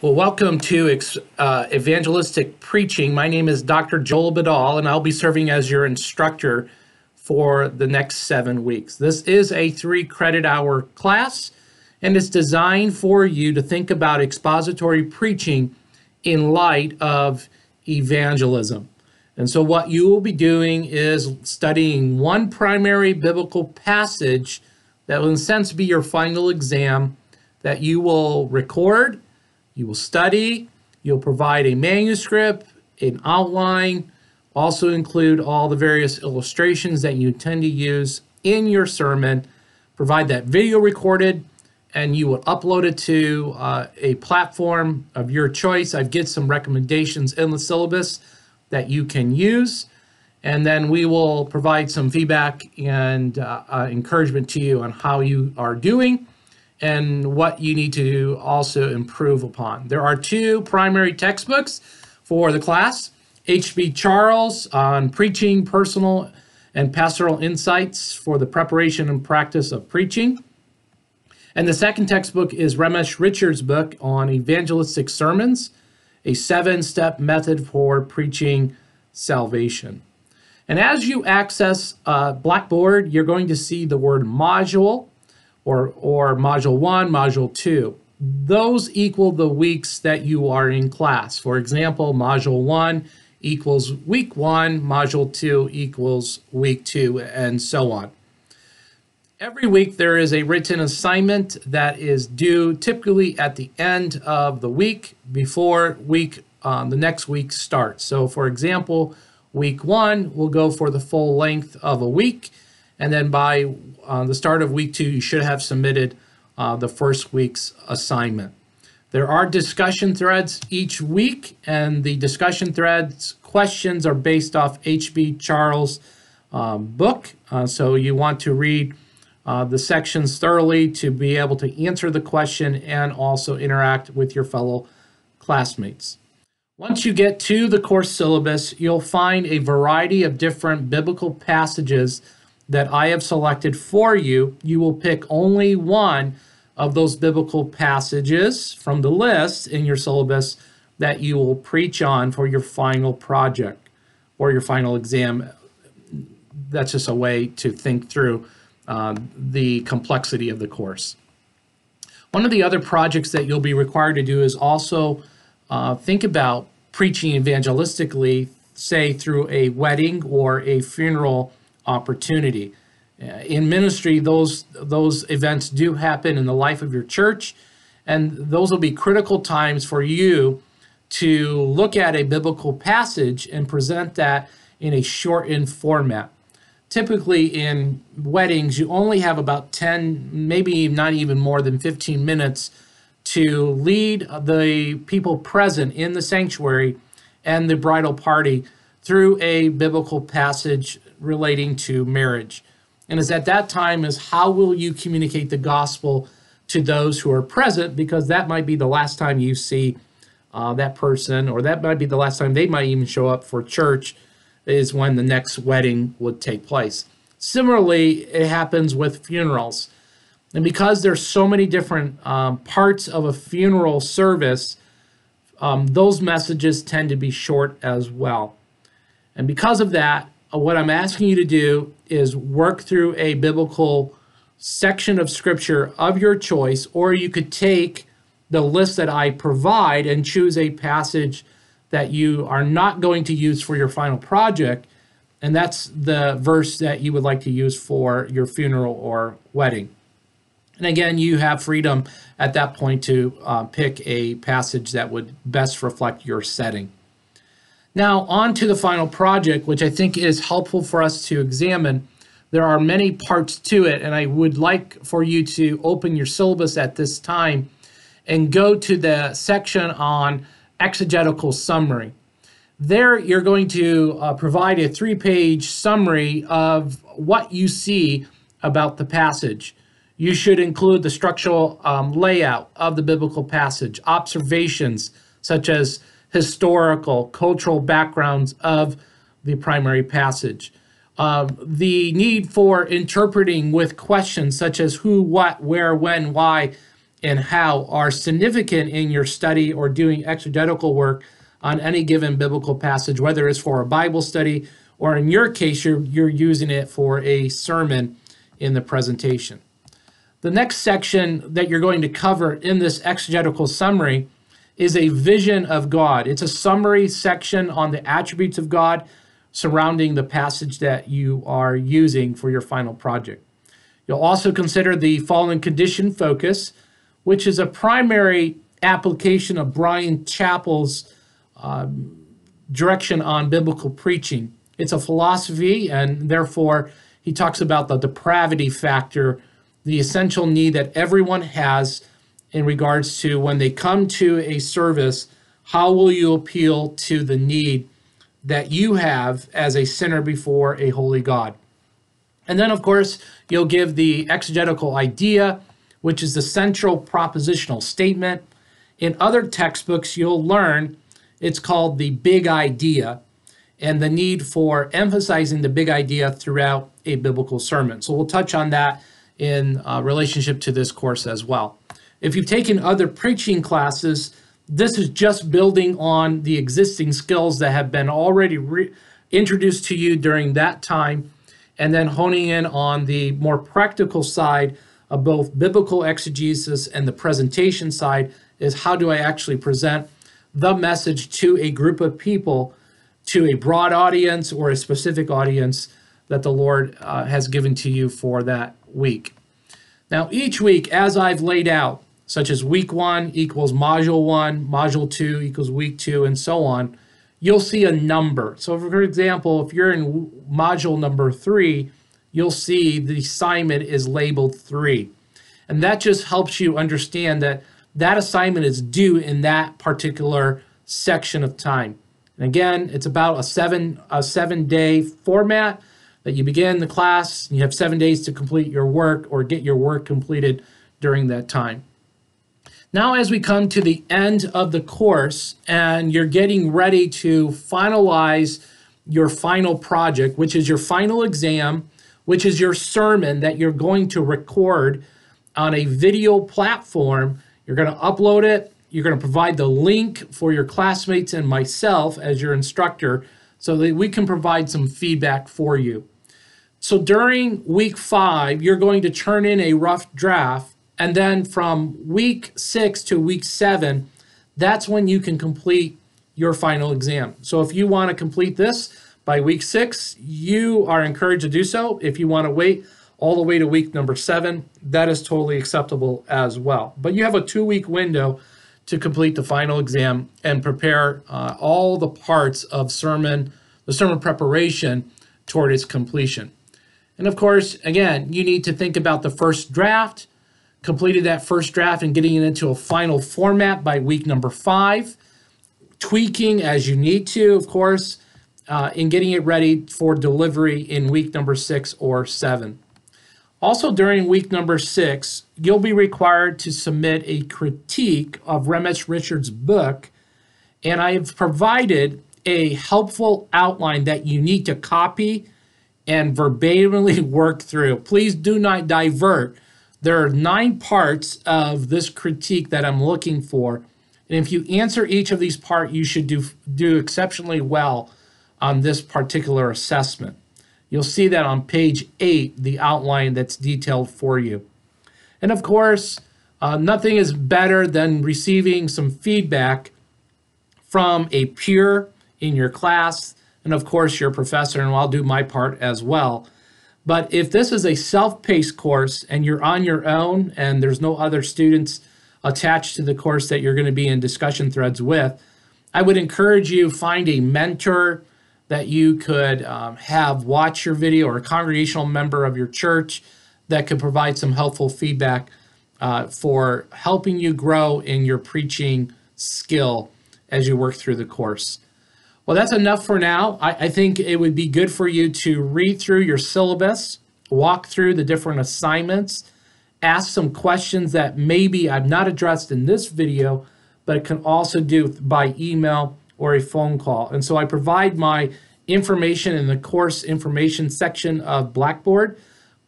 Well, welcome to Evangelistic Preaching. My name is Dr. Joel Badal, and I'll be serving as your instructor for the next 7 weeks. This is a 3-credit-hour class, and it's designed for you to think about expository preaching in light of evangelism. And so what you will be doing is studying one primary biblical passage that will, in a sense, be your final exam that you will record. You will study, you'll provide a manuscript, an outline, also include all the various illustrations that you intend to use in your sermon, provide that video recorded, and you will upload it to a platform of your choice. I've given some recommendations in the syllabus that you can use, and then we will provide some feedback and encouragement to you on how you are doing and what you need to also improve upon. There are 2 primary textbooks for the class. H.B. Charles on Preaching, Personal and Pastoral Insights for the Preparation and Practice of Preaching. And the second textbook is Ramesh Richards' book on Evangelistic Sermons, a 7-step method for preaching salvation. And as you access Blackboard, you're going to see the word module, or Module 1, Module 2. Those equal the weeks that you are in class. For example, Module 1 equals Week 1, Module 2 equals Week 2, and so on. Every week there is a written assignment that is due typically at the end of the week before the next week starts. So for example, Week 1 will go for the full length of a week, and then by the start of Week 2, you should have submitted the first week's assignment. There are discussion threads each week, and the discussion threads questions are based off H.B. Charles' book. So you want to read the sections thoroughly to be able to answer the question and also interact with your fellow classmates. Once you get to the course syllabus, you'll find a variety of different biblical passages that I have selected for you. You will pick only one of those biblical passages from the list in your syllabus that you will preach on for your final project or your final exam. That's just a way to think through the complexity of the course. One of the other projects that you'll be required to do is also think about preaching evangelistically, say through a wedding or a funeral opportunity. In ministry, those events do happen in the life of your church, and those will be critical times for you to look at a biblical passage and present that in a shortened format. Typically in weddings, you only have about 10, maybe not even more than 15 minutes to lead the people present in the sanctuary and the bridal party through a biblical passage relating to marriage. And it's at that time is how will you communicate the gospel to those who are present, because that might be the last time you see that person, or that might be the last time they might even show up for church, is when the next wedding would take place. Similarly, it happens with funerals. And because there's so many different parts of a funeral service, those messages tend to be short as well. And because of that, what I'm asking you to do is work through a biblical section of scripture of your choice, or you could take the list that I provide and choose a passage that you are not going to use for your final project, and that's the verse that you would like to use for your funeral or wedding. And again, you have freedom at that point to pick a passage that would best reflect your setting. Now, on to the final project, which I think is helpful for us to examine. There are many parts to it, and I would like for you to open your syllabus at this time and go to the section on exegetical summary. There, you're going to provide a 3-page summary of what you see about the passage. You should include the structural layout of the biblical passage, observations such as historical, cultural backgrounds of the primary passage, the need for interpreting with questions such as who, what, where, when, why, and how are significant in your study or doing exegetical work on any given biblical passage, whether it's for a Bible study or in your case, you're using it for a sermon in the presentation. The next section that you're going to cover in this exegetical summary is a vision of God. It's a summary section on the attributes of God surrounding the passage that you are using for your final project. You'll also consider the fallen condition focus, which is a primary application of Brian Chappell's direction on biblical preaching. It's a philosophy, and therefore he talks about the depravity factor, the essential need that everyone has in regards to when they come to a service, how will you appeal to the need that you have as a sinner before a holy God? And then, of course, you'll give the exegetical idea, which is the central propositional statement. In other textbooks, you'll learn it's called the big idea and the need for emphasizing the big idea throughout a biblical sermon. So we'll touch on that in relationship to this course as well. If you've taken other preaching classes, this is just building on the existing skills that have been already introduced to you during that time, and then honing in on the more practical side of both biblical exegesis and the presentation side is how do I actually present the message to a group of people, to a broad audience or a specific audience that the Lord has given to you for that week. Now, each week, as I've laid out, such as week 1 equals module 1, module 2 equals week 2, and so on, you'll see a number. So for example, if you're in module number 3, you'll see the assignment is labeled 3. And that just helps you understand that that assignment is due in that particular section of time. And again, it's about a seven-day format that you begin the class, and you have 7 days to complete your work or get your work completed during that time. Now, as we come to the end of the course and you're getting ready to finalize your final project, which is your final exam, which is your sermon that you're going to record on a video platform, you're going to upload it, you're going to provide the link for your classmates and myself as your instructor so that we can provide some feedback for you. So during week 5, you're going to turn in a rough draft. And then from week 6 to week 7, that's when you can complete your final exam. So if you want to complete this by week 6, you are encouraged to do so. If you want to wait all the way to week number 7, that is totally acceptable as well. But you have a 2-week window to complete the final exam and prepare all the parts of the sermon preparation toward its completion. And of course, again, you need to think about the first draft, completed that first draft and getting it into a final format by week number 5, tweaking as you need to, of course, and getting it ready for delivery in week number 6 or 7. Also, during week number 6, you'll be required to submit a critique of Remes Richards' book, and I have provided a helpful outline that you need to copy and verbatimly work through. Please do not divert. There are 9 parts of this critique that I'm looking for, and if you answer each of these parts, you should do exceptionally well on this particular assessment. You'll see that on page 8, the outline that's detailed for you. And of course, nothing is better than receiving some feedback from a peer in your class, and of course your professor, and I'll do my part as well. But if this is a self-paced course and you're on your own and there's no other students attached to the course that you're going to be in discussion threads with, I would encourage you to find a mentor that you could have watch your video, or a congregational member of your church that could provide some helpful feedback for helping you grow in your preaching skill as you work through the course. Well, that's enough for now. I think it would be good for you to read through your syllabus, walk through the different assignments, ask some questions that maybe I've not addressed in this video, but it can also do by email or a phone call. And so I provide my information in the course information section of Blackboard.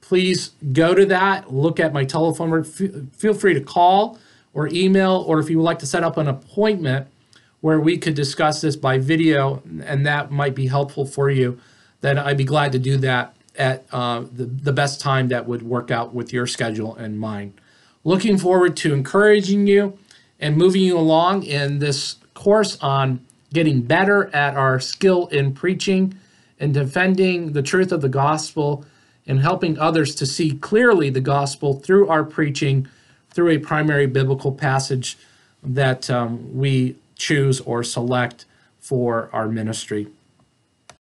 please go to that, look at my telephone number. Feel free to call or email, or if you would like to set up an appointment where we could discuss this by video, and that might be helpful for you, then I'd be glad to do that at the best time that would work out with your schedule and mine. Looking forward to encouraging you and moving you along in this course on getting better at our skill in preaching and defending the truth of the gospel and helping others to see clearly the gospel through our preaching, through a primary biblical passage that we choose or select for our ministry.